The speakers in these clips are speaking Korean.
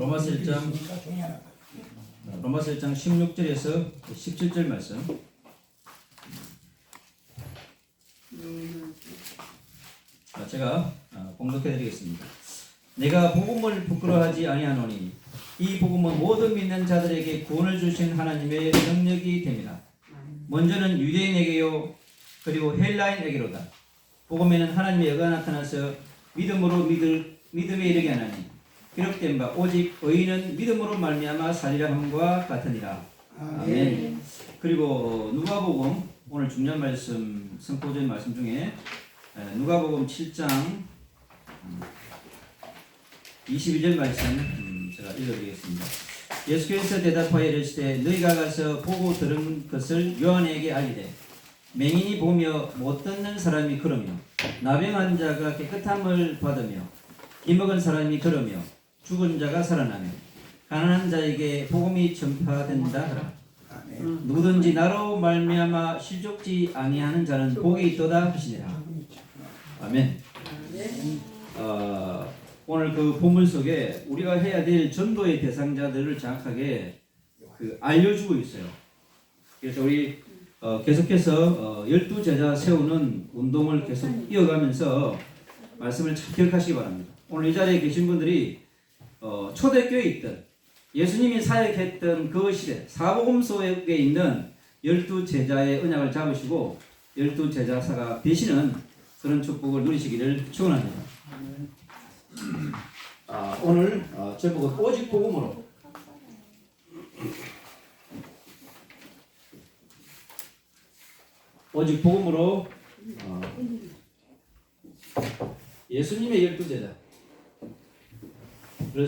로마서 1장 16절에서 17절 말씀. 제가 봉독해 드리겠습니다. 내가 복음을 부끄러워하지 아니하노니 이 복음은 모든 믿는 자들에게 구원을 주신 하나님의 능력이 됩니다. 먼저는 유대인에게요 그리고 헬라인에게로다. 복음에는 하나님의 여가 나타나서 믿음으로 믿음에 이르게 하나니 기록된 바 오직 의인은 믿음으로 말미암아 살리라 함과 같으니라. 아멘. 그리고 누가복음 오늘 중요한 말씀 선포된 말씀 중에 누가복음 7장 22절 말씀 제가 읽어드리겠습니다. 예수께서 대답하여 이르시되 너희가 가서 보고 들은 것을 요한에게 알리되 맹인이 보며 못 듣는 사람이 걸으며 나병한 자가 깨끗함을 받으며 기먹은 사람이 걸으며 죽은 자가 살아나며 가난한 자에게 복음이 전파된다 하라. 누구든지 나로 말미암아 실족지 아니하는 자는 복이 있도다 하시니라. 아멘. 오늘 그 본문 속에 우리가 해야 될 전도의 대상자들을 정확하게 알려주고 있어요. 그래서 우리 계속해서 12제자 세우는 운동을 계속 이어가면서 말씀을 잘 기억하시기 바랍니다. 오늘 이 자리에 계신 분들이 초대교회에 있던 예수님이 사역했던 그 시대 사복음 속에 있는 12제자의 언약을 잡으시고 12제자사가 되시는 그런 축복을 누리시기를 축원합니다. 오늘 제목은 오직 복음으로. 오직 복음으로 예수님의 12제자를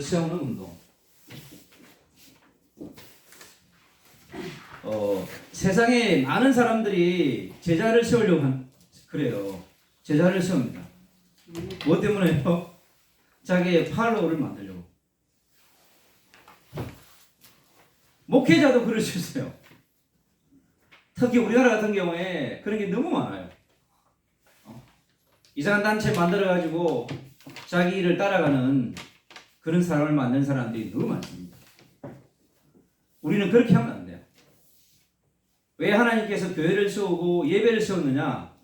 세우는 운동. 세상에 많은 사람들이 제자를 세우려고 그래요. 제자를 세웁니다. 뭐 때문에요? 자기의 팔로워를 만들려고. 목회자도 그럴 수 있어요. 특히 우리나라 같은 경우에 그런 게 너무 많아요. 이상한 단체 만들어가지고 자기 일을 따라가는 그런 사람을 만든 사람들이 너무 많습니다. 우리는 그렇게 하면 안 돼요. 왜 하나님께서 교회를 세우고 예배를 세웠느냐?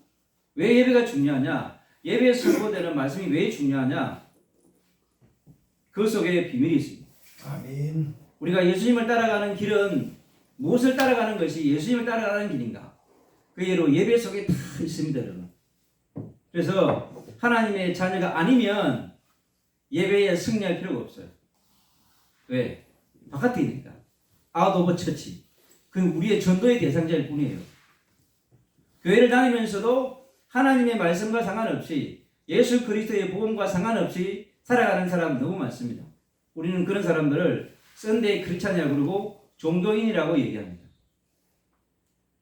왜 예배가 중요하냐? 예배에 선포되는 말씀이 왜 중요하냐? 그 속에 비밀이 있습니다. 아멘. 우리가 예수님을 따라가는 길은 무엇을 따라가는 것이 예수님을 따라가는 길인가? 그 예로 예배 속에 다 있습니다, 여러분. 그래서 하나님의 자녀가 아니면 예배에 승리할 필요가 없어요. 왜? 바깥에 있으니까. 아웃 오브 처치. 그건 우리의 전도의 대상자일 뿐이에요. 교회를 다니면서도 하나님의 말씀과 상관없이 예수 그리스도의 복음과 상관없이 살아가는 사람 너무 많습니다. 우리는 그런 사람들을 썬데이 크리스찬이라고 그러고 종교인이라고 얘기합니다.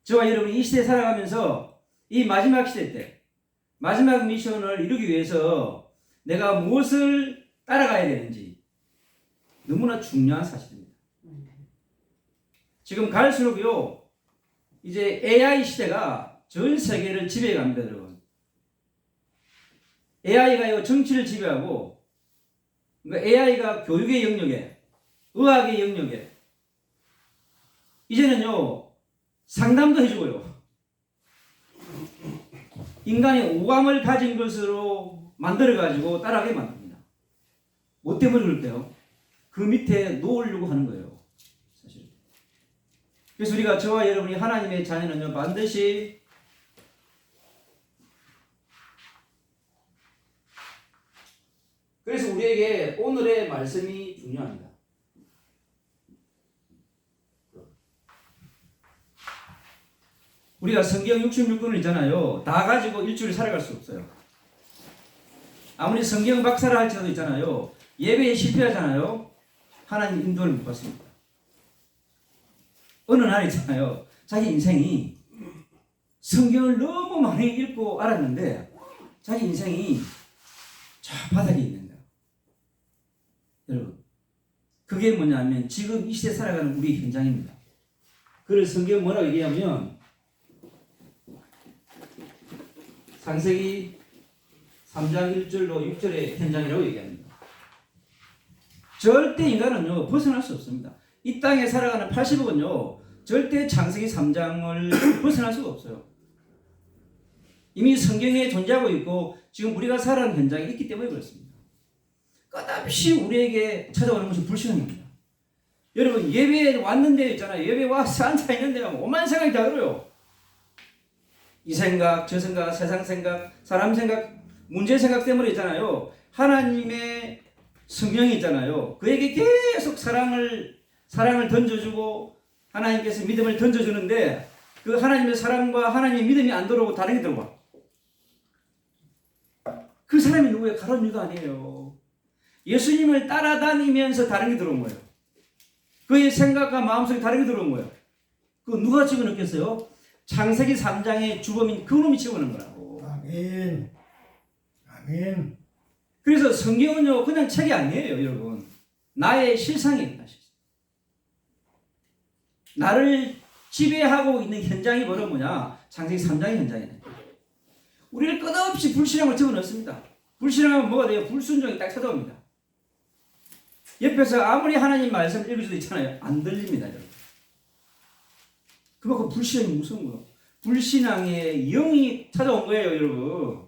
저와 여러분이 이 시대에 살아가면서 이 마지막 시대 때 마지막 미션을 이루기 위해서 내가 무엇을 따라가야 되는지 너무나 중요한 사실입니다. 지금 갈수록요 이제 AI 시대가 전 세계를 지배해갑니다, 여러분. AI가요 정치를 지배하고, 그러니까 AI가 교육의 영역에, 의학의 영역에, 이제는요 상담도 해주고요. 인간의 오감을 가진 것으로 만들어가지고 따라하게 만듭니다. 뭐 때문에 그럴까요? 그 밑에 놓으려고 하는 거예요, 사실. 그래서 우리가 저와 여러분이 하나님의 자녀는요 반드시 그래서 우리에게 오늘의 말씀이 중요합니다. 우리가 성경 66권을 있잖아요. 다 가지고 일주일 살아갈 수 없어요. 아무리 성경 박사라 할지라도 있잖아요. 예배에 실패하잖아요. 하나님 인도를 못 받습니다. 어느 날 있잖아요. 자기 인생이 성경을 너무 많이 읽고 알았는데 자기 인생이 저 바닥에 있는 거예요. 여러분, 그게 뭐냐면 지금 이 시대에 살아가는 우리 현장입니다. 그래서 성경 뭐라고 얘기하면 창세기 3장 1절로 6절의 현장이라고 얘기합니다. 절대 인간은요 벗어날 수 없습니다. 이 땅에 살아가는 80억은요 절대 창세기 3장을 벗어날 수가 없어요. 이미 성경에 존재하고 있고 지금 우리가 살아가는 현장에 있기 때문에 그렇습니다. 끝없이 우리에게 찾아오는 것이 불신앙입니다. 여러분 예배에 왔는데 있잖아요. 예배 와서 앉아있는데 오만 생각이 다 들어요. 이 생각 저 생각 세상 생각 사람 생각 문제 생각 때문에 있잖아요. 하나님의 성령이 있잖아요. 그에게 계속 사랑을 던져주고 하나님께서 믿음을 던져주는데 그 하나님의 사랑과 하나님의 믿음이 안 들어오고 다른 게 들어와. 그 사람이 누구예요? 가룟 유다 아니에요. 예수님을 따라다니면서 다른 게 들어온 거예요. 그의 생각과 마음속에 다른 게 들어온 거예요. 그 누가 집어넣겠어요? 창세기 3장의 주범인 그 놈이 집어넣은 거라고. 아멘. 아멘. 그래서 성경은요 그냥 책이 아니에요, 여러분. 나의 실상입니다. 나를 지배하고 있는 현장이 바로 뭐냐? 창세기 3장의 현장이네. 우리를 끝없이 불신앙을 집어넣습니다. 불신앙은 뭐가 돼요? 불순종이 딱 찾아옵니다. 옆에서 아무리 하나님 말씀을 읽을 수도 있잖아요. 안 들립니다, 여러분. 그만큼 불신앙이 무서운 거예요. 불신앙의 영이 찾아온 거예요, 여러분.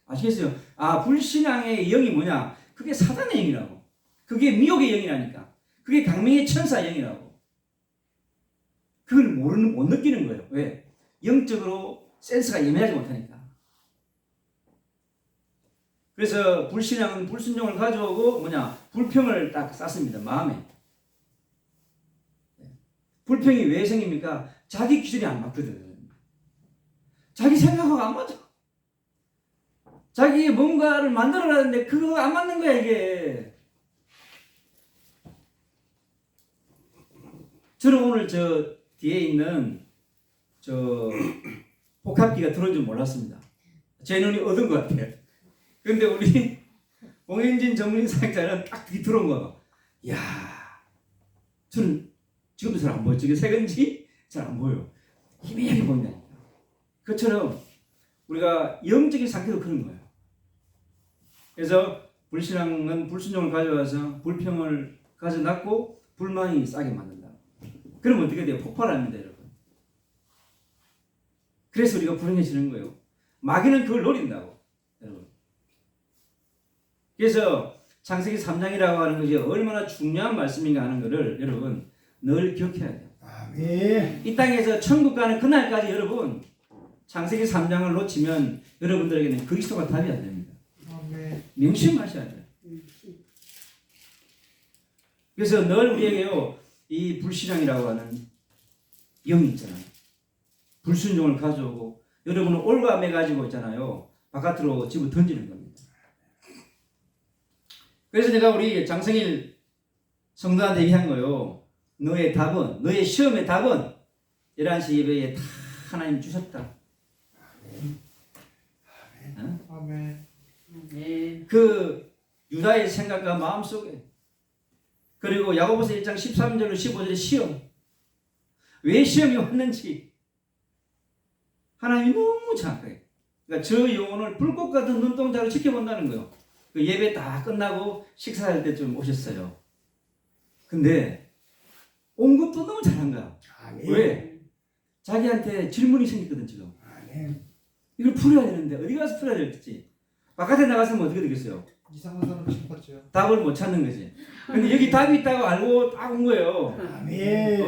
아시겠어요? 아, 불신앙의 영이 뭐냐? 그게 사단의 영이라고. 그게 미혹의 영이라니까. 그게 강명의 천사의 영이라고. 그걸 못 느끼는 거예요. 왜? 영적으로 센스가 예민하지 못하니까. 그래서 불신앙은 불순종을 가져오고 뭐냐? 불평을 딱 쌓습니다. 마음에. 불평이 왜 생깁니까? 자기 기준이 안 맞거든. 자기 생각하고 안 맞아. 자기 뭔가를 만들어라는데 그거 안 맞는 거야 이게. 저는 오늘 저 뒤에 있는 저 복합기가 들어온 줄 몰랐습니다. 제 눈이 얻은 것 같아요. 근데 우리 봉현진 전문인 사역자는 딱 들어온 거야. 이야, 저는 지금도 잘 안 보여. 저게 색은지 잘 안 보여. 희미하게 보인다니까. 그처럼 우리가 영적인 상태도 그런 거예요. 그래서 불신앙은 불순종을 가져와서 불평을 가져놨고 불만이 싸게 만든다. 그럼 어떻게 돼요? 폭발합니다, 여러분. 그래서 우리가 불행해지는 거예요. 마귀는 그걸 노린다고, 여러분. 그래서 창세기 3장이라고 하는 것이 얼마나 중요한 말씀인가 하는 것을 여러분 늘 기억해야 돼요. 아멘. 이 땅에서 천국 가는 그날까지 여러분 창세기 3장을 놓치면 여러분들에게는 그리스도가 답이 안 됩니다. 아멘. 명심하셔야 돼요. 그래서 늘 우리에게요 이 불신앙이라고 하는 영이 있잖아요. 불순종을 가져오고 여러분은 올가매 가지고 있잖아요. 바깥으로 집어 던지는 겁니다. 그래서 내가 우리 장성일 성도한테 얘기한 거요. 너의 답은, 너의 시험의 답은 11시 예배에 다 하나님 주셨다. 아멘. 어? 아멘. 그 유다의 생각과 마음속에 그리고 야고보서 1장 13절로 15절의 시험, 왜 시험이 왔는지 하나님이 너무 정확해요. 그러니까 저 영혼을 불꽃 같은 눈동자로 지켜본다는 거예요. 그 예배 다 끝나고 식사할 때쯤 오셨어요. 근데 온 것도 너무 잘한 거야. 아멘. 왜? 자기한테 질문이 생겼거든 지금. 아멘. 이걸 풀어야 되는데 어디 가서 풀어야 될지. 바깥에 나가서면 어떻게 되겠어요? 이상한 사람 싶었죠. 답을 못 찾는 거지. 근데 여기 답이 있다고 알고 딱 온 거예요. 아멘.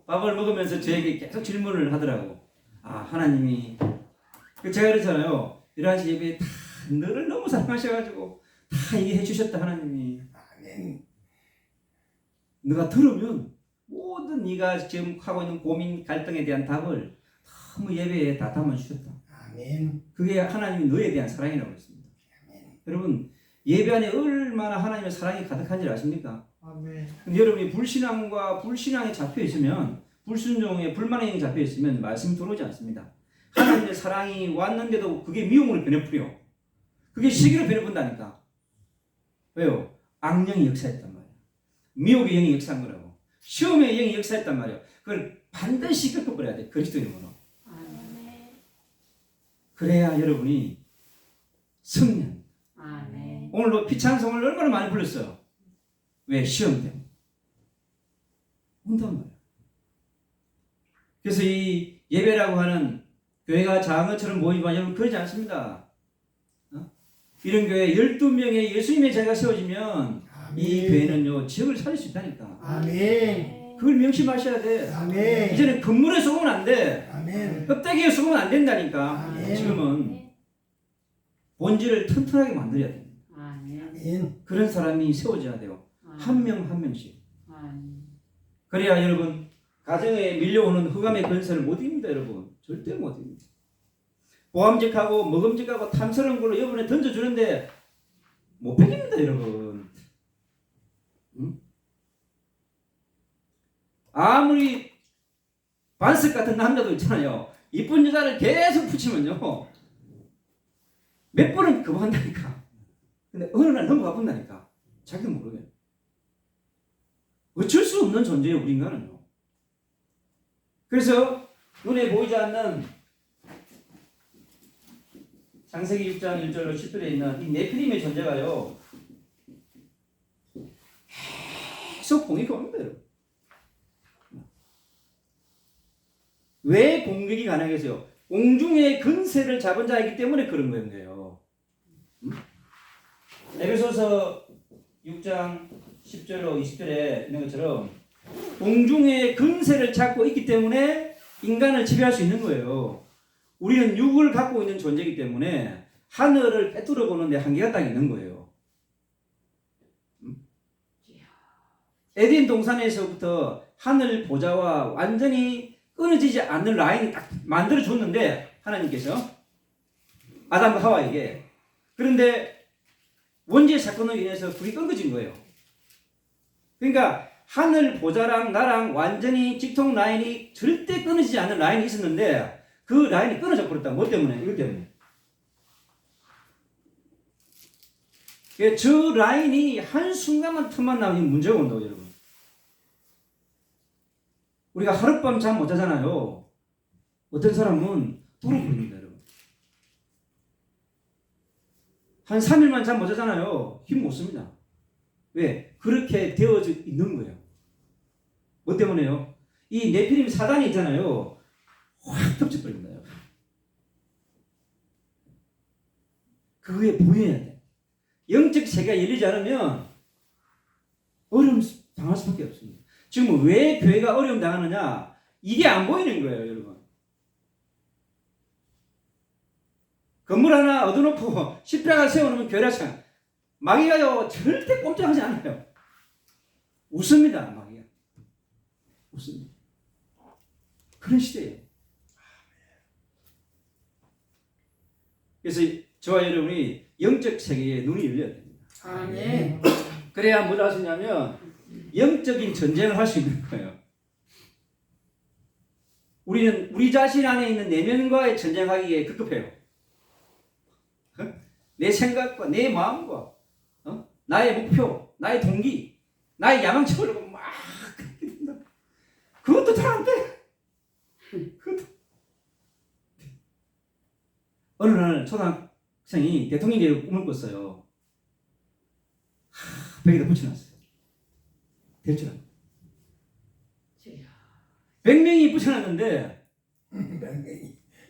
밥을 먹으면서 저에게 계속 질문을 하더라고. 아, 하나님이. 제가 그랬잖아요. 11시 예배에 다 너를 너무 사랑하셔가지고 다 얘기해 주셨다, 하나님이. 아멘. 너가 들으면 모든 네가 지금 하고 있는 고민, 갈등에 대한 답을 너무 예배에 다 담아주셨다. 아멘. 그게 하나님이 너에 대한 사랑이라고 했습니다. 아멘. 여러분, 예배 안에 얼마나 하나님의 사랑이 가득한지 아십니까? 아멘. 근데 여러분이 불신앙과 불신앙에 잡혀 있으면, 불순종에 불만의 영이 잡혀 있으면 말씀이 들어오지 않습니다. 하나님의 사랑이 왔는데도 그게 미움으로 변해버려. 그게 시기로 변해본다니까. 왜요? 악령이 역사했단 말이야. 미혹의 영이 역사한 거라고. 시험의 영이 역사했단 말이야. 그걸 반드시 겪어버려야 돼. 그리스도 이름으로. 그래야 여러분이 승리합니다. 오늘도 피찬송을 얼마나 많이 불렀어요. 왜? 시험 때문에. 온단 말이야. 그래서 이 예배라고 하는 교회가 작은 것처럼 보이지만 여러분 그러지 않습니다. 이런 교회 12명의 예수님의 자리가 세워지면 이 아멘. 교회는요 지역을 살릴 수 있다니까. 아멘. 그걸 명심하셔야 돼. 아멘. 이제는 건물에 속으면 안 돼. 아멘. 껍데기에 속으면 안 된다니까. 아멘. 지금은 본질을 튼튼하게 만들어야 돼. 아멘. 그런 사람이 세워져야 돼요. 한 명 한 명씩. 아멘. 그래야 여러분 가정에 밀려오는 흑암의 건설을 못 이깁니다. 여러분 절대 못 이깁니다. 보암직하고 먹음직하고 탐스러운 걸로 여러분에 던져주는데 못 베깁니다. 여러분. 응? 아무리 반석 같은 남자도 있잖아요. 이쁜 여자를 계속 붙이면요 몇 번은 그만한다니까. 근데 어느 날 넘어가 본다니까. 자기도 모르게. 어쩔 수 없는 존재예요. 우리 인간은요. 그래서 눈에 보이지 않는 창세기 6장 1절로 10절에 있는 이 네피림의 존재가요 계속 공격이 옵니다. 여러분. 왜 공격이 가능해서요? 공중의 근세를 잡은 자이기 때문에 그런 거예요. 에베소서 6장 10절로 20절에 있는 것처럼 공중의 근세를 잡고 있기 때문에 인간을 지배할 수 있는 거예요. 우리는 육을 갖고 있는 존재이기 때문에 하늘을 빼뚫어 보는데 한계가 딱 있는 거예요. 에덴 동산에서부터 하늘 보좌와 완전히 끊어지지 않는 라인이 딱 만들어 줬는데 하나님께서 아담과 하와에게. 그런데 원죄 사건으로 인해서 불이 끊어진 거예요. 그러니까 하늘 보좌랑 나랑 완전히 직통 라인이 절대 끊어지지 않는 라인이 있었는데 그 라인이 끊어져 버렸다. 뭐 때문에? 이것 때문에. 저 라인이 한순간만 틈만 나면 문제가 온다고 여러분. 우리가 하룻밤 잠 못 자잖아요. 어떤 사람은 뚫어버립니다. 여러분. 한 3일만 잠 못 자잖아요. 힘 못 씁니다. 왜? 그렇게 되어져 있는 거예요. 뭐 때문에요? 이 네피림 사단이 있잖아요. 확 덮쳐버립니다. 그거에 보여야 돼. 영적 세계가 열리지 않으면 어려움 당할 수밖에 없습니다. 지금 왜 교회가 어려움 당하느냐? 이게 안 보이는 거예요, 여러분. 건물 하나 얻어놓고 십자가 세워놓으면 교회라 참 마귀가요 절대 꼼짝하지 않아요. 웃습니다, 마귀가. 웃습니다. 그런 시대예요. 그래서 저와 여러분이 영적 세계에 눈이 열려야 됩니다. 아멘. 그래야 뭘 할 수 있냐면 영적인 전쟁을 할 수 있는 거예요. 우리는 우리 자신 안에 있는 내면과의 전쟁하기에 급급해요. 내 생각과 내 마음과 나의 목표, 나의 동기, 나의 야망처럼 막 그것도 잘 안 돼. 어느 날 초등학생이 대통령이 되고 꿈을 꿨어요. 벽에다 붙여놨어요. 될 줄 알고. 100명이 붙여놨는데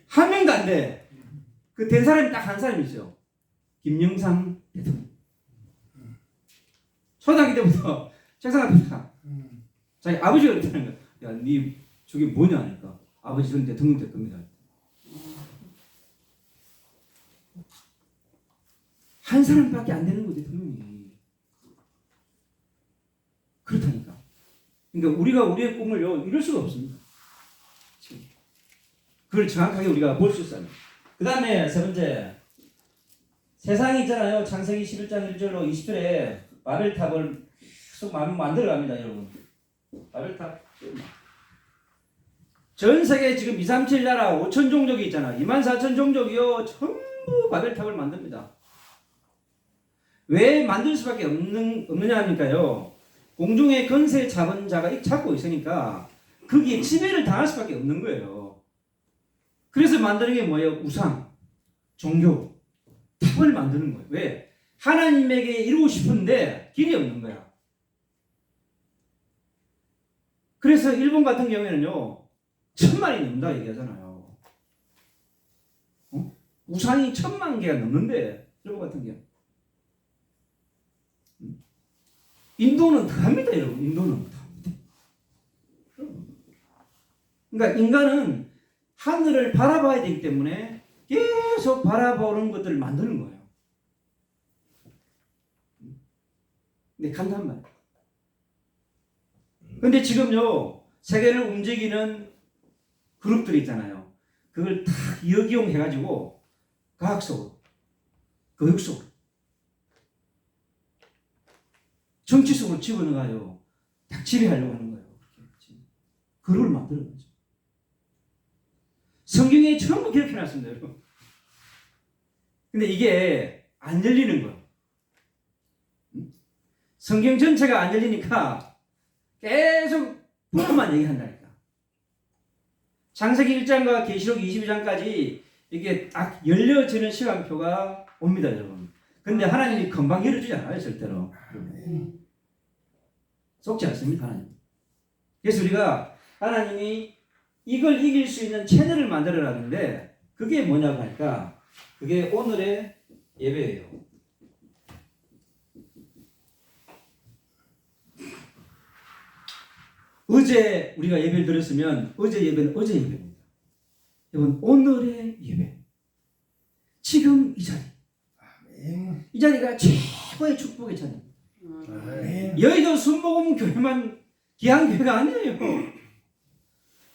한 명도 안 돼. 그 된 사람이 딱 한 사람이 있어요. 김영삼 대통령. 초등학교 때부터 책상 앞에 가. 자기 아버지가 그랬다는 거야. 야, 니 저게 뭐냐 하니까 아버지 전 대통령 될 겁니다. 한 사람밖에 안 되는 거 대통령이. 그렇다니까. 그러니까 우리가 우리의 꿈을요 이룰 수가 없습니다. 그걸 정확하게 우리가 볼 수 있어요. 그 다음에 세 번째, 세상이 있잖아요. 창세기 11장 1절로 20절에 바벨탑을 계속 만들어 갑니다, 여러분. 바벨탑. 전 세계 지금 2, 3, 7 나라 5천 종족이 있잖아. 24,000 종족이요 전부 바벨탑을 만듭니다. 왜 만들 수밖에 없느냐 하니까요. 공중의 건세 잡은 자가 잡고 있으니까 거기에 지배를 당할 수밖에 없는 거예요. 그래서 만드는 게 뭐예요? 우상, 종교, 탑을 만드는 거예요. 왜? 하나님에게 이루고 싶은데 길이 없는 거야. 그래서 일본 같은 경우에는요 1000만이 넘는다 얘기하잖아요. 우상이 1000만 개가 넘는데 일본 같은 경우. 인도는 더 합니다, 여러분. 인도는 더 합니다. 그러니까 인간은 하늘을 바라봐야 되기 때문에 계속 바라보는 것들을 만드는 거예요. 근데 간단 말이에요. 근데 지금요, 세계를 움직이는 그룹들이 있잖아요. 그걸 다 역이용해가지고 과학 속으로, 교육 속으로, 정치 속으로 집어넣어가요. 딱 지배하려고 하는 거예요. 그룹을 만드는 거죠. 성경에 전부 기록해놨습니다, 여러분. 근데 이게 안 열리는 거예요. 성경 전체가 안 열리니까 계속 부분만 얘기한다니까. 창세기 1장과 계시록 22장까지 이게 딱 열려지는 시간표가 옵니다, 여러분. 근데 하나님이 금방 열어주지 않아요, 절대로. 속지 않습니다, 하나님. 그래서 우리가 하나님이 이걸 이길 수 있는 채널을 만들어놨는데 그게 뭐냐고 하니까 그게 오늘의 예배예요. 어제 우리가 예배를 드렸으면 어제 예배는 어제 예배입니다. 여러분 오늘의 예배. 지금 이 자리. 이 자리가 최고의 축복의 자리입니다. 여의도 순복음 교회만 기한 교회가 아니에요.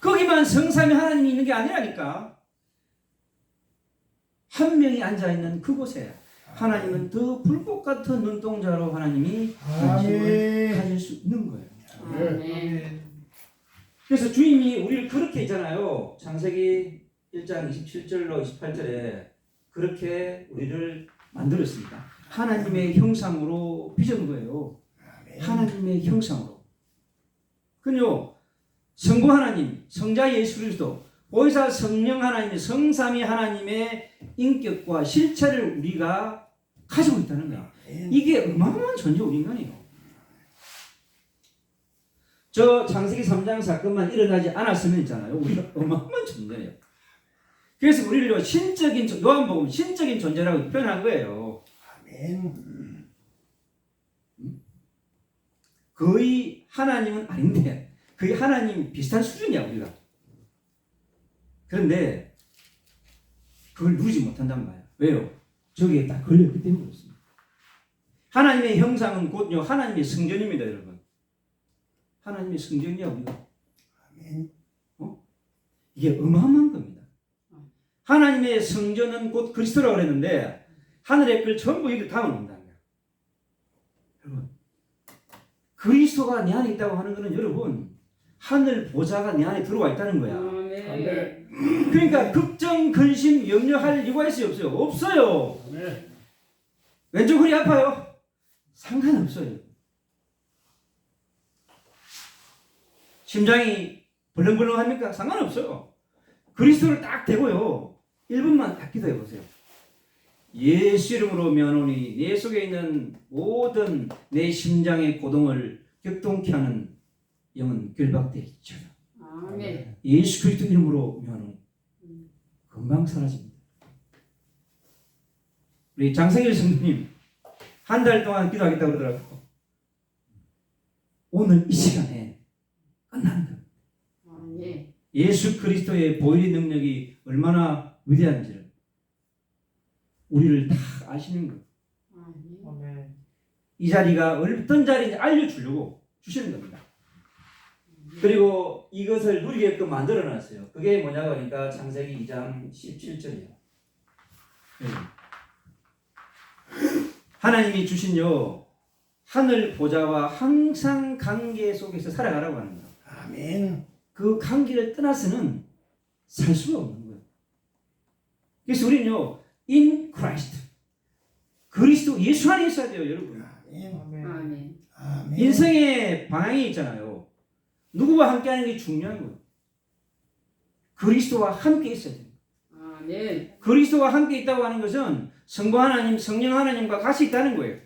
거기만 성삼위 하나님이 있는 게 아니라니까. 한 명이 앉아있는 그곳에 하나님은 더 불꽃 같은 눈동자로 하나님이 관심을 가질 수 있는 거예요. 그래서 주님이 우리를 그렇게 있잖아요. 창세기 1장 27절로 28절에 그렇게 우리를 만들었습니다. 하나님의 형상으로 빚은 거예요. 하나님의 형상으로. 그요 성부 하나님, 성자 예수 그리스도, 보혜사 성령 하나님, 성삼위 하나님의 인격과 실체를 우리가 가지고 있다는 거야. 이게 어마어마한 존재 우리 인간이에요. 저 창세기 3장 사건만 일어나지 않았으면 있잖아요. 우리가 어마어마한 존재예요. 그래서 우리를 신적인, 요한복음 신적인 존재라고 표현한 거예요. 거의 하나님은 아닌데 거의 하나님 비슷한 수준이야 우리가. 그런데 그걸 누리지 못한단 말이야. 왜요? 저기에 딱 걸렸기 때문에 그렇습니다. 하나님의 형상은 곧요 하나님의 성전입니다, 여러분. 하나님의 성전이야 우리가. 이게 어마어마한 겁니다. 하나님의 성전은 곧 그리스도라고 그랬는데 하늘의 글 전부 여기 담아놓는다는 거야. 여러분, 그리스도가 내 안에 있다고 하는 것은 여러분 하늘 보좌가 내 안에 들어와 있다는 거야. 그러니까 걱정, 근심, 염려할 이유가 있어요, 없어요? 없어요. 왼쪽 허리 아파요? 상관없어요. 심장이 벌렁벌렁합니까? 상관없어요. 그리스도를 딱 대고요 1분만 딱 기도해 보세요. 예수 이름으로 명하노니 내 속에 있는 모든 내 심장의 고동을 격동케 하는 영은 결박되죠. 아멘. 예수 그리스도 이름으로 명하노니 금방 사라집니다. 우리 장성일 성도님 한 달 동안 기도하겠다고 그러더라고요. 오늘 이 시간에 끝나는 겁니다. 아멘. 예수 그리스도의 보혈의 능력이 얼마나 위대한지를 우리를 다 아시는 거예요. 아멘. 이 자리가 어떤 자리인지 알려주려고 주시는 겁니다. 그리고 이것을 누리게끔 만들어놨어요. 그게 뭐냐고 하니까 창세기 2장 17절이에요. 하나님이 주신요 하늘 보좌와 항상 관계 속에서 살아가라고 하는 거예요. 아멘. 그 관계를 떠나서는 살 수가 없는 거예요. 그래서 우리는요 in Christ 그리스도 예수 안에 있어야 돼요, 여러분. 아멘. 아멘. 인생의 방향이 있잖아요. 누구와 함께하는 게 중요한 거예요. 그리스도와 함께 있어야 돼요. 아멘. 그리스도와 함께 있다고 하는 것은 성부 하나님, 성령 하나님과 같이 있다는 거예요.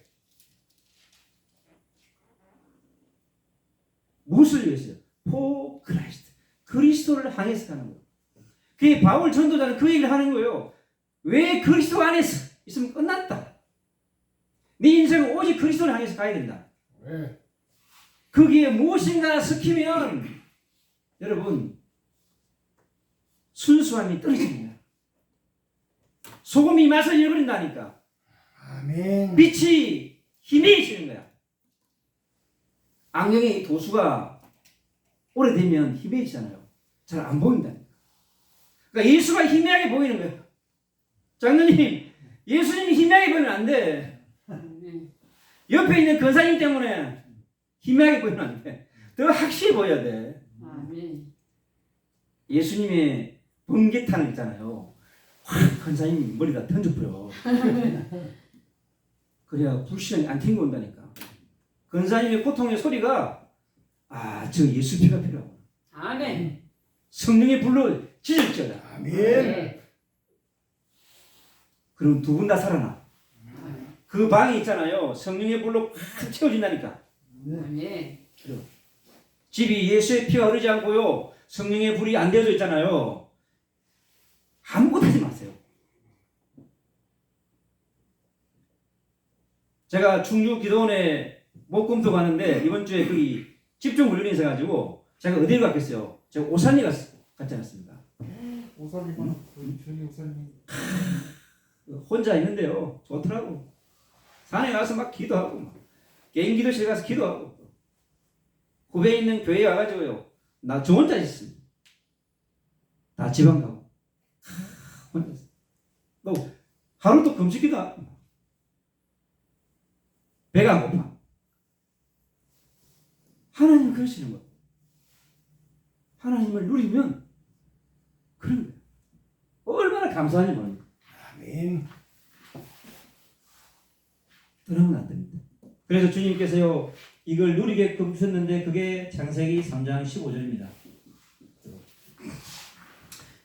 무엇을 위해서요? for Christ. 그리스도를 향해서 가는 거예요. 그게 바울 전도자는 그 얘기를 하는 거예요. 왜 그리스도 안에서 있으면 끝났다. 네 인생은 오직 그리스도를 향해서 가야 된다. 네. 거기에 무엇인가 섞이면 여러분 순수함이 떨어집니다. 소금이 맛을 잃어버린다니까. 아멘. 빛이 희미해지는 거야. 안경의 도수가 오래되면 희미해지잖아요. 잘 안 보인다니까. 그러니까 예수가 희미하게 보이는 거야. 장로님, 예수님이 희미하게 보이면 안 돼. 아멘. 옆에 있는 권사님 때문에 희미하게 보이면 안 돼. 더 확실히 보여야 돼. 아멘. 예수님의 번개탄을 있잖아요. 확 권사님 머리다 던져버려. 그래야 불신앙이 안 튕겨 온다니까. 권사님의 고통의 소리가 저 예수 피가 필요하고 아멘. 성령의 불로 지질지어다. 아멘. 네. 그럼 두 분 다 살아나. 아멘. 그 방이 있잖아요. 성령의 불로 확 채워진다니까. 아멘. 집이 예수의 피가 흐르지 않고요. 성령의 불이 안 되어져 있잖아요. 아무것도 하지 마세요. 제가 충주 기도원에 목금토 가는데 이번 주에 거기 집중 훈련이 있어가지고 제가 어디를 갔겠어요? 제가 오산리 갔지 않았습니까? 오사님은 저희 오사님 혼자 있는데요. 좋더라고. 산에 가서 막 기도하고 막 개인 기도실 가서 기도하고 후배에 있는 교회에 와가지고요. 나 저 혼자 있었습니다. 다 지방 가고 혼자 있어. 또 하루도 금식기도 하고 배가 안 고파. 하나님은 그러시는 거예요. 하나님을 누리면 그런 거예요. 얼마나 감사한지 모릅니다. 아멘. 떠나면 안 됩니다. 그래서 주님께서요 이걸 누리게끔 주셨는데 그게 창세기 3장 15절입니다.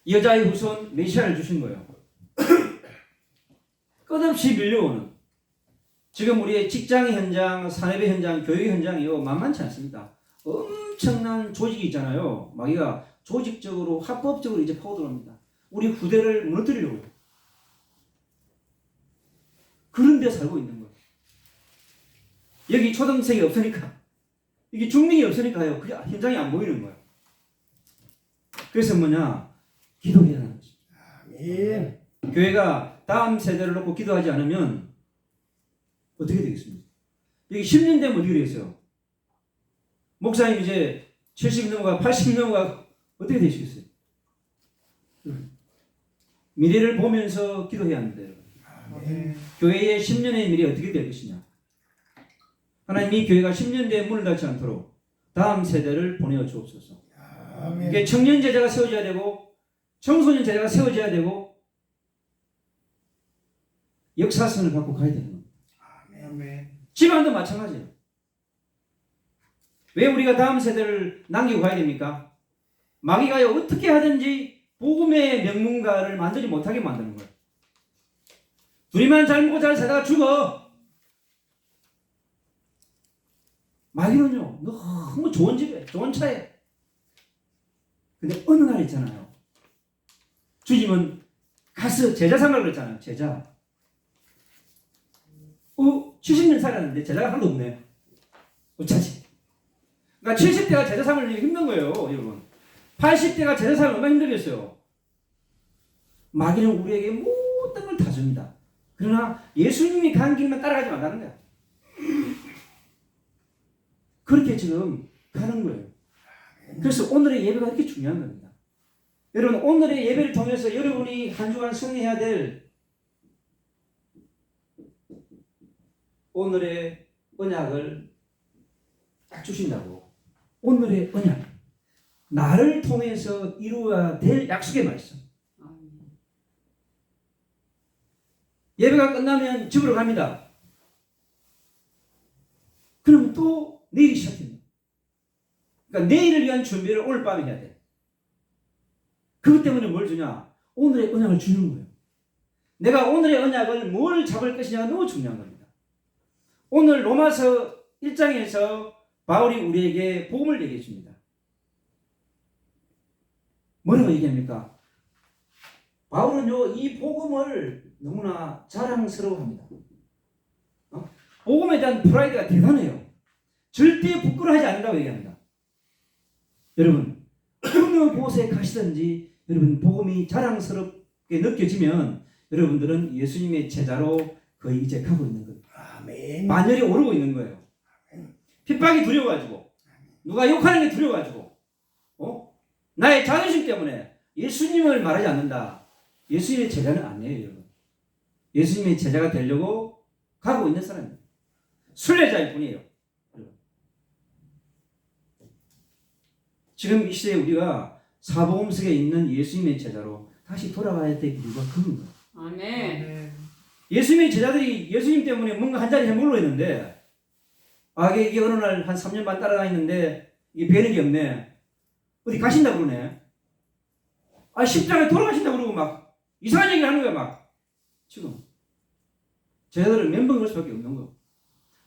여자의 후손 메시아를 주신 거예요. 끝없이 밀려오는 지금 우리의 직장 현장, 산업의 현장, 교육 현장이요 만만치 않습니다. 엄청난 조직이 있잖아요. 마귀가 조직적으로 합법적으로 이제 파고들어옵니다. 우리 후대를 무너뜨리려고요. 그런 데 살고 있는 거예요. 여기 초등생이 없으니까 이게 중딩이 없으니까요. 그게 현장이 안 보이는 거예요. 그래서 뭐냐 기도해야 하는 거죠. 아멘. 교회가 다음 세대를 놓고 기도하지 않으면 어떻게 되겠습니까? 여기 10년 되면 어떻게 되겠어요? 목사님 이제 70 넘어가 80 넘어가 어떻게 되시겠어요? 미래를 보면서 기도해야 합니다. 여러분. 아멘. 교회의 10년의 미래 어떻게 될 것이냐? 하나님 이 교회가 10년 뒤에 문을 닫지 않도록 다음 세대를 보내어 주옵소서. 아멘. 이게 청년 제자가 세워져야 되고 청소년 제자가 세워져야 되고 역사선을 갖고 가야 되는 겁니다. 아멘. 집안도 마찬가지예요. 왜 우리가 다음 세대를 남기고 가야 됩니까? 마귀가요 어떻게 하든지 복음의 명문가를 만들지 못하게 만드는 거예요. 둘이만 잘 먹고 잘 살다가 죽어. 마귀는요 너무 좋은 집에 좋은 차에 근데 어느 날 있잖아요. 주님은 가서 제자 삼으라고 그랬잖아요. 제자 70년 살았는데 제자가 하나도 없네. 어쩌지? 그러니까 70대가 제자 삼을 일이 힘든 거예요. 여러분 80대가 제자 삼을 얼마나 힘들겠어요. 마귀는 우리에게 모든 걸 다 줍니다. 그러나 예수님이 간 길만 따라가지 말라는 거야. 그렇게 지금 가는 거예요. 그래서 오늘의 예배가 이렇게 중요한 겁니다. 여러분 오늘의 예배를 통해서 여러분이 한 주간 승리해야 될 오늘의 언약을 딱 주신다고. 오늘의 언약 나를 통해서 이루어야 될 약속의 말씀. 아멘. 예배가 끝나면 집으로 갑니다. 그럼 또 내일이 시작됩니다. 그러니까 내일을 위한 준비를 오늘 밤에 해야 돼. 그것 때문에 뭘 주냐? 오늘의 언약을 주는 거예요. 내가 오늘의 언약을 뭘 잡을 것이냐가 너무 중요한 겁니다. 오늘 로마서 1장에서 바울이 우리에게 복음을 얘기해 줍니다. 뭐라고 얘기합니까? 바울은요 이 복음을 너무나 자랑스러워합니다. 복음에 대한 프라이드가 대단해요. 절대 부끄러워하지 않는다고 얘기합니다. 여러분 어느 곳에 가시든지 여러분 복음이 자랑스럽게 느껴지면 여러분들은 예수님의 제자로 거의 이제 가고 있는 거예요. 아멘. 만열이 오르고 있는 거예요. 핍박이 두려워가지고 누가 욕하는 게 두려워가지고 나의 자존심 때문에 예수님을 말하지 않는다. 예수님의 제자는 아니에요, 여러분. 예수님의 제자가 되려고 가고 있는 사람이에요. 순례자일 뿐이에요. 여러분. 지금 이 시대에 우리가 사복음 속에 있는 예수님의 제자로 다시 돌아가야 될 이유가 그런 거예요. 아멘. 아멘. 예수님의 제자들이 예수님 때문에 뭔가 한 자리 해먹으려 했는데 이게 어느 날 한 3년 반 따라다녔는데 이게 배는 게 없네. 어디 가신다 그러네. 십자가에 돌아가신다 그러고 막 이상한 얘기를 하는 거야 막. 지금 제자들은 몇 번 그럴 수밖에 없는 거.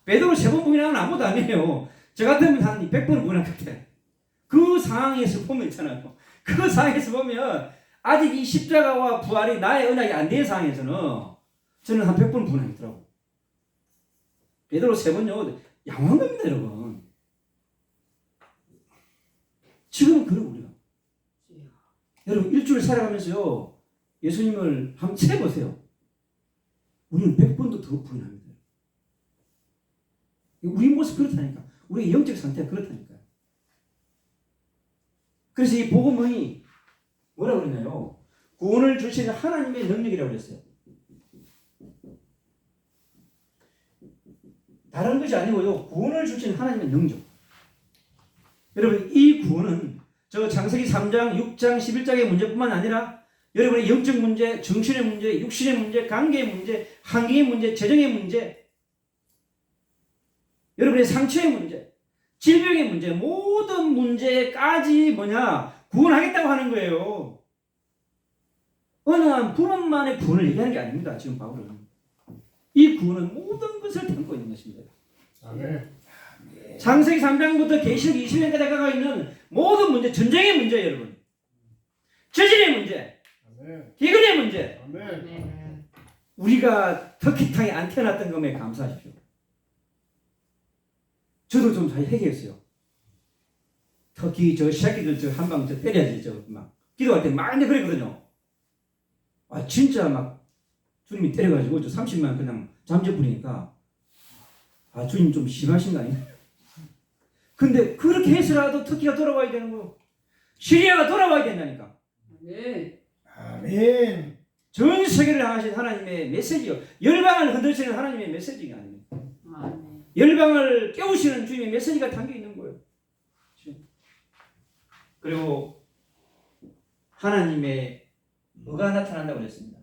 베드로 3번 부인하면 아무것도 아니에요. 저 같으면 한 100번 부인할 것 같아. 그 상황에서 보면 있잖아요. 그 상황에서 보면 아직 이 십자가와 부활이 나의 언약이 안 된 상황에서는 저는 한 100번 부인하겠더라고. 베드로 3번요. 양호한 겁니다, 여러분. 지금은 그러고 우리가. 여러분 일주일 살아가면서요. 예수님을 한번 채보세요. 우리는 100번도 더 부인합니다. 우리 모습 그렇다니까. 우리의 영적 상태가 그렇다니까요. 그래서 이 복음이 뭐라고 그러냐요. 구원을 주시는 하나님의 능력이라고 그랬어요. 다른 것이 아니고요. 구원을 주시는 하나님의 능력. 여러분 이 구원은 저 창세기 3장, 6장, 11장의 문제뿐만 아니라 여러분의 영적 문제, 정신의 문제, 육신의 문제, 관계의 문제, 환경의 문제, 재정의 문제, 여러분의 상처의 문제, 질병의 문제, 모든 문제까지 구원하겠다고 하는 거예요. 어느 한 부분만의 구원을 얘기하는 게 아닙니다. 지금 바울은. 이 구원은 모든 것을 담고 있는 것입니다. 아멘. 창세기 3장부터 계시록 20년까지 다가가 있는 모든 문제, 전쟁의 문제 여러분. 저질의 문제, 아멘. 기근의 문제. 아멘. 아멘. 우리가 터키탕에 안 태어났던 것에 감사하십시오. 저도 좀 잘 회개했어요. 터키 저 새끼들 저 한 방 저 때려야지 저 막 기도할 때 막 근데 그랬거든요. 진짜 막 주님이 때려가지고 저 30만 그냥 잠재버리니까 주님 좀 심하신 거 아니냐? 근데 그렇게 해서라도 터키가 돌아와야 되는 거예요. 시리아가 돌아와야 된다니까. 아멘. 아멘. 전 세계를 향하신 하나님의 메시지요. 열방을 흔들시는 하나님의 메시지가 아닙니다. 아멘. 열방을 깨우시는 주님의 메시지가 담겨 있는 거예요. 그리고 하나님의 의가 나타난다고 그랬습니다.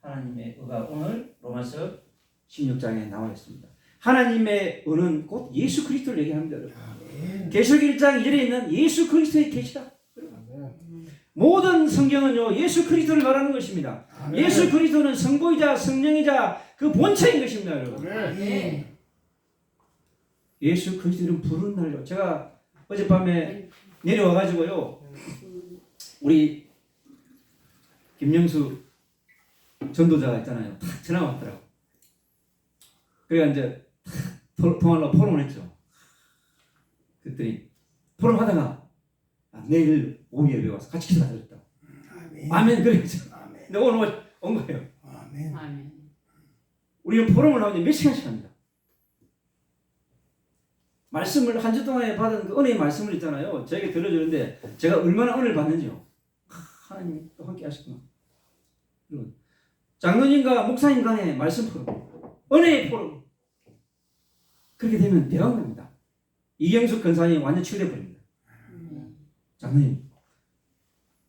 하나님의 의가 오늘 로마서 16장에 나와 있습니다. 하나님의 의는 곧 예수 그리스도를 얘기합니다. 아멘. 계시록 1장 2절에 있는 예수 그리스도의 계시다. 아멘. 모든 성경은요 예수 그리스도를 말하는 것입니다. 아멘. 예수 그리스도는 성부이자 성령이자 그 본체인 것입니다, 여러분. 아멘. 예수 그리스도를 부르는 날요. 제가 어젯밤에 내려와가지고요 우리 김영수 전도자가 있잖아요. 탁 전화가 왔더라고. 그래가 이제 통화로 포럼을 했죠. 그랬더니 포럼하다가 내일 오후 예배 와서 같이 기도가 들었다. 아멘. 아멘 그랬죠. 아멘. 근데 오늘 온 거예요. 아멘. 아멘. 우리는 포럼을 하면 몇 시간씩 합니다. 말씀을 한 주 동안에 받은 그 은혜의 말씀을 있잖아요. 저에게 들려주는데 제가 얼마나 은혜를 받는지요. 하나님 또 함께 하셨구나. 여러분, 장로님과 목사님 간의 말씀 포럼, 은혜의 포럼. 그렇게 되면 대박 납니다. 이경숙 권사님 완전 치유돼 버립니다. 장로님,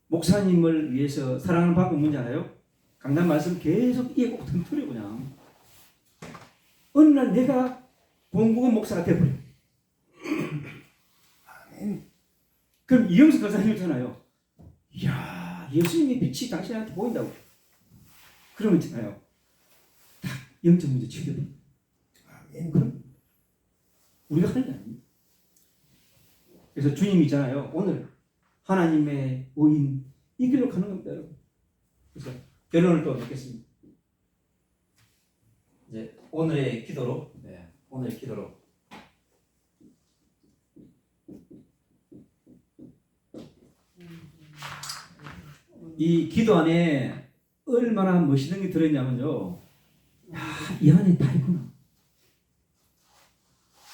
목사님을 위해서 사랑하는 방법 뭔지 알아요? 강단 말씀 계속 이해 꼭 튼틀이 그냥. 어느 날 내가 본국은 목사가 돼버려. 아멘. 그럼 이영수 권사님이잖아요. 이야, 예수님의 빛이 당신한테 보인다고. 그러면 있잖아요. 딱 영적 문제 치유돼. 아멘. 그럼 우리가 하는 게 아닙니다. 그래서 주님이 있잖아요. 오늘 하나님의 의인 이 길로 가는 겁니다, 여러분. 그래서 결론을 또 맺겠습니다. 이제 오늘의 기도로 이 기도 안에 얼마나 멋있는 게 들어있냐면요. 이 안에 다 있구나.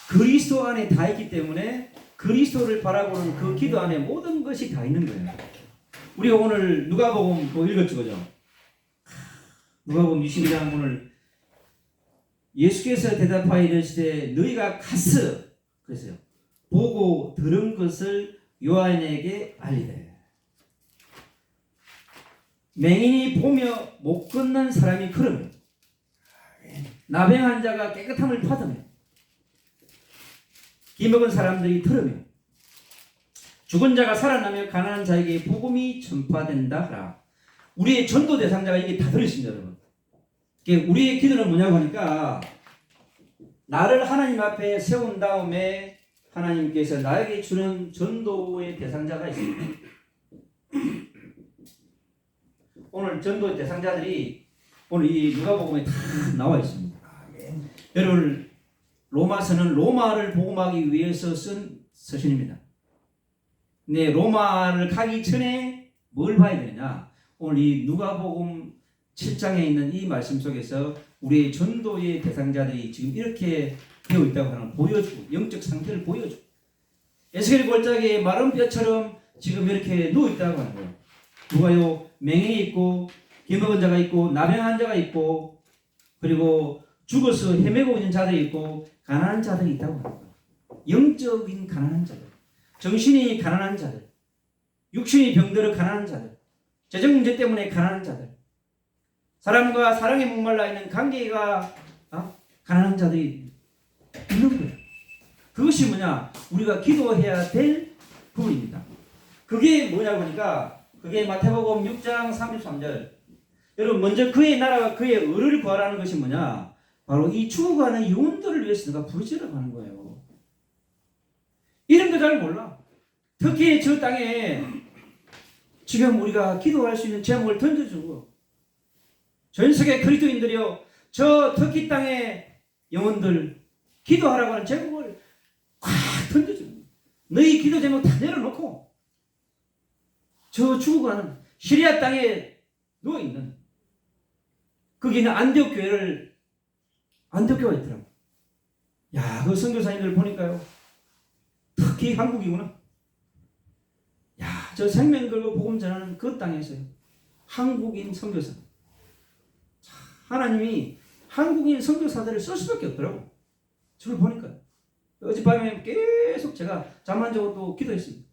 그리스도 안에 다 있기 때문에 그리스도를 바라보는 그 기도 안에 모든 것이 다 있는 거예요. 우리가 오늘 누가복음 또 읽었죠, 그죠? 누가복음 22장 오늘 예수께서 대답하여 이르시되 너희가 가서 그랬어요. 보고 들은 것을 요한에게 알리되 맹인이 보며 못 걷는 사람이 걸으며 나병한 자가 깨끗함을 받으며 기먹은 사람들이 들으며 죽은 자가 살아나며 가난한 자에게 복음이 전파된다 하라. 우리의 전도 대상자가 이게 다 들으십니다, 여러분. 우리의 기도는 뭐냐고 하니까 나를 하나님 앞에 세운 다음에 하나님께서 나에게 주는 전도의 대상자가 있습니다. 오늘 전도의 대상자들이 오늘 이 누가복음에 다 나와 있습니다. 아멘. 여러분 로마서는 로마를 복음하기 위해서 쓴 서신입니다. 근데 로마를 가기 전에 뭘 봐야 되느냐? 오늘 이 누가복음 7장에 있는 이 말씀 속에서 우리의 전도의 대상자들이 지금 이렇게 되어 있다고 하는 걸 보여주고 영적 상태를 보여주고 에스겔 골짜기에 마른 뼈처럼 지금 이렇게 누워 있다고 하는 거예요. 누가요? 맹인이 있고 기먹은 자가 있고 나병한 자가 있고 그리고 죽어서 헤매고 있는 자들이 있고 가난한 자들이 있다고 하는 거예요. 영적인 가난한 자들, 정신이 가난한 자들, 육신이 병들어 가난한 자들, 재정 문제 때문에 가난한 자들, 사람과 사랑에 목말라 있는 관계가 가난한 자들이 있는 거예요. 그것이 뭐냐? 우리가 기도해야 될 부분입니다. 그게 뭐냐고 하니까 그게 마태복음 6장 33절. 여러분 먼저 그의 나라와 그의 의를 구하라는 것이 뭐냐? 바로 이 죽어가는 영혼들을 위해서 내가 부르짖으라고 하는 거예요. 이런 거 잘 몰라. 특히 저 땅에 지금 우리가 기도할 수 있는 제목을 던져주고 전 세계 그리스도인들이요 저 터키 땅의 영혼들 기도하라고 하는 제목을 꽉 던져주는 거예요. 너희 기도 제목 다 내려놓고 저 죽어가는 시리아 땅에 누워있는 거기는 안디옥 교회가 있더라고. 야, 그 선교사님들 보니까요 특히 한국이구나. 야, 저 생명 걸고 복음 전하는 그 땅에서요 한국인 선교사 하나님이 한국인 선교사들을 쓸 수밖에 없더라고. 저를 보니까 어젯밤에 계속 제가 잠 안 자고 또 기도했습니다.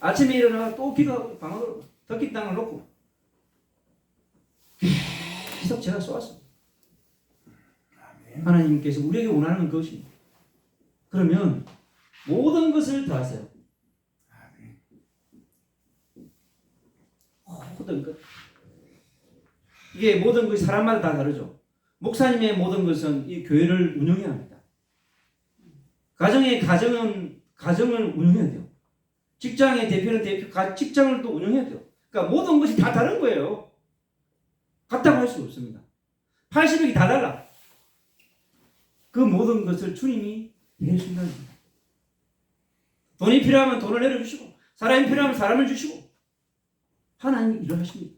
아침에 일어나 또 기도하고 방으로 터키 땅을 놓고 계속 제가 쏘았습니다. 하나님께서 우리에게 원하는 것입니다. 그러면 모든 것을 다 하세요. 모든 것. 이게 모든 것이 사람마다 다 다르죠. 목사님의 모든 것은 이 교회를 운영해야 합니다. 가정을 운영해야 돼요. 직장의 대표는 직장을 또 운영해야 돼요. 그러니까 모든 것이 다 다른 거예요. 같다고 할 수 없습니다. 80억이 다 달라. 그 모든 것을 주님이 해주신다는 겁니다. 돈이 필요하면 돈을 내려주시고 사람이 필요하면 사람을 주시고 하나님이 일하십니다.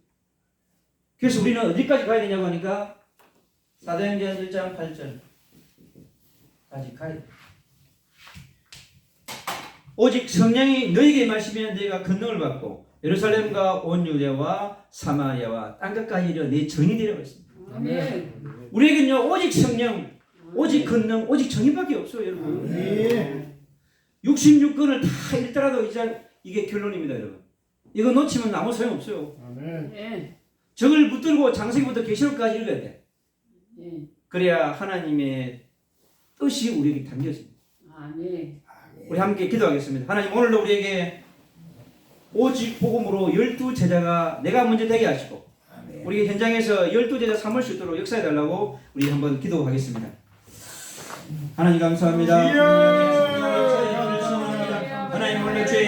그래서 우리는 어디까지 가야 되냐고 하니까 사도행전 1장 8절까지 가야 돼요. 오직 성령이 너희에게 임하시면 너희가 권능을 받고 예루살렘과 온 유대와 사마리아와 땅끝까지 이르러 내 정이 되라고 했습니다. 아멘. 우리에게는요 오직 성령, 오직 권능, 오직 정의밖에 없어요, 여러분. 66권을 다 읽더라도 이게 결론입니다, 여러분. 이거 놓치면 아무 소용 없어요. 예. 저걸 붙들고 장세기부터 계시록까지 읽어야 돼. 예. 그래야 하나님의 뜻이 우리에게 담겨집니다. 아멘. 우리 함께 기도하겠습니다. 하나님 오늘도 우리에게 오직 복음으로 12제자가 내가 먼저 되게 하시고 우리 현장에서 12제자 삼을 수 있도록 역사해 달라고 우리 한번 기도하겠습니다. 하나님 감사합니다. 하나님 오늘 주의